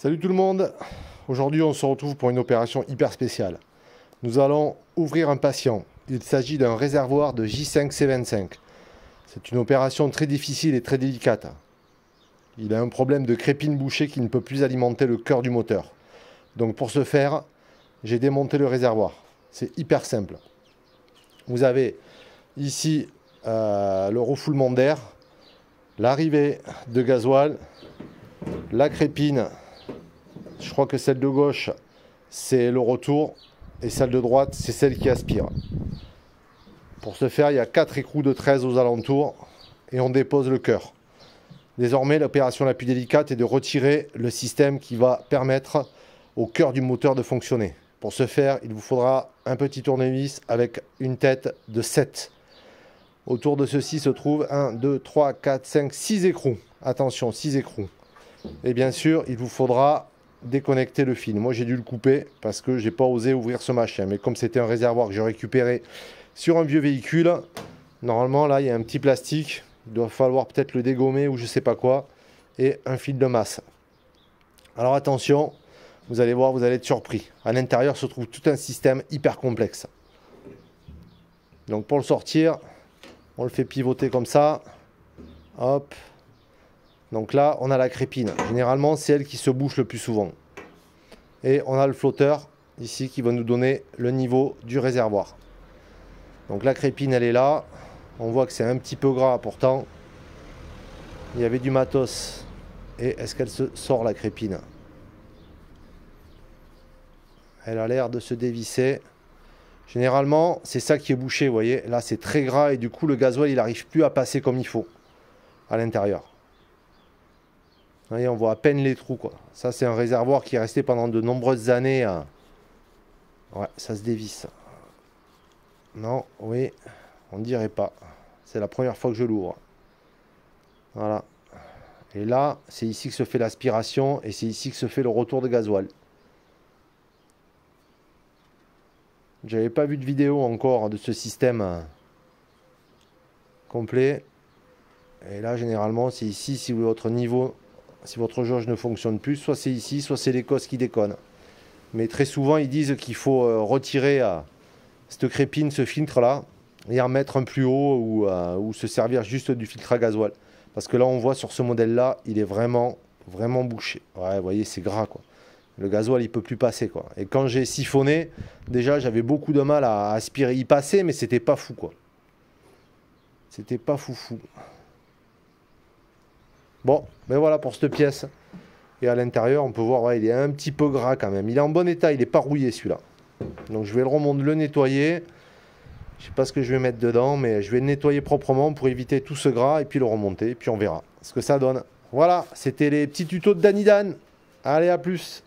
Salut tout le monde. Aujourd'hui on se retrouve pour une opération hyper spéciale. Nous allons ouvrir un patient. Il s'agit d'un réservoir de J5C25. C'est une opération très difficile et très délicate. Il a un problème de crépine bouchée qui ne peut plus alimenter le cœur du moteur. Donc pour ce faire, j'ai démonté le réservoir. C'est hyper simple. Vous avez ici le refoulement d'air, l'arrivée de gasoil, la crépine. Je crois que celle de gauche, c'est le retour. Et celle de droite, c'est celle qui aspire. Pour ce faire, il y a 4 écrous de 13 aux alentours. Et on dépose le cœur. Désormais, l'opération la plus délicate est de retirer le système qui va permettre au cœur du moteur de fonctionner. Pour ce faire, il vous faudra un petit tournevis avec une tête de 7. Autour de ceci se trouvent 1, 2, 3, 4, 5, 6 écrous. Attention, 6 écrous. Et bien sûr, il vous faudra déconnecter le fil. Moi j'ai dû le couper parce que j'ai pas osé ouvrir ce machin, mais comme c'était un réservoir que j'ai récupéré sur un vieux véhicule, normalement là il y a un petit plastique, il doit falloir peut-être le dégommer ou je sais pas quoi, et un fil de masse. Alors attention, vous allez voir, vous allez être surpris. À l'intérieur se trouve tout un système hyper complexe. Donc pour le sortir, on le fait pivoter comme ça, hop. Donc là, on a la crépine. Généralement, c'est elle qui se bouche le plus souvent. Et on a le flotteur, ici, qui va nous donner le niveau du réservoir. Donc la crépine, elle est là. On voit que c'est un petit peu gras, pourtant. Il y avait du matos. Et est-ce qu'elle se sort, la crépine? Elle a l'air de se dévisser. Généralement, c'est ça qui est bouché, vous voyez. Là, c'est très gras et du coup, le gasoil, il n'arrive plus à passer comme il faut à l'intérieur. Vous voyez, on voit à peine les trous, quoi. Ça, c'est un réservoir qui est resté pendant de nombreuses années. Ouais, ça se dévisse. Non, oui, on ne dirait pas. C'est la première fois que je l'ouvre. Voilà. Et là, c'est ici que se fait l'aspiration et c'est ici que se fait le retour de gasoil. J'avais pas vu de vidéo encore de ce système complet. Et là, généralement, c'est ici, si votre niveau... Si votre jauge ne fonctionne plus, soit c'est ici, soit c'est l'Écosse qui déconne. Mais très souvent, ils disent qu'il faut retirer cette crépine, ce filtre-là, et en mettre un plus haut ou se servir juste du filtre à gasoil. Parce que là, on voit sur ce modèle-là, il est vraiment bouché. Ouais, vous voyez, c'est gras, quoi. Le gasoil, il ne peut plus passer, quoi. Et quand j'ai siphonné, déjà, j'avais beaucoup de mal à aspirer. Il passait, mais c'était pas fou, quoi. C'était pas foufou. Bon, ben voilà pour cette pièce. Et à l'intérieur, on peut voir, ouais, il est un petit peu gras quand même. Il est en bon état, il n'est pas rouillé celui-là. Donc je vais le remonter, le nettoyer. Je sais pas ce que je vais mettre dedans, mais je vais le nettoyer proprement pour éviter tout ce gras et puis le remonter. Et puis on verra ce que ça donne. Voilà, c'était les petits tutos de Danny Dan. Allez, à plus.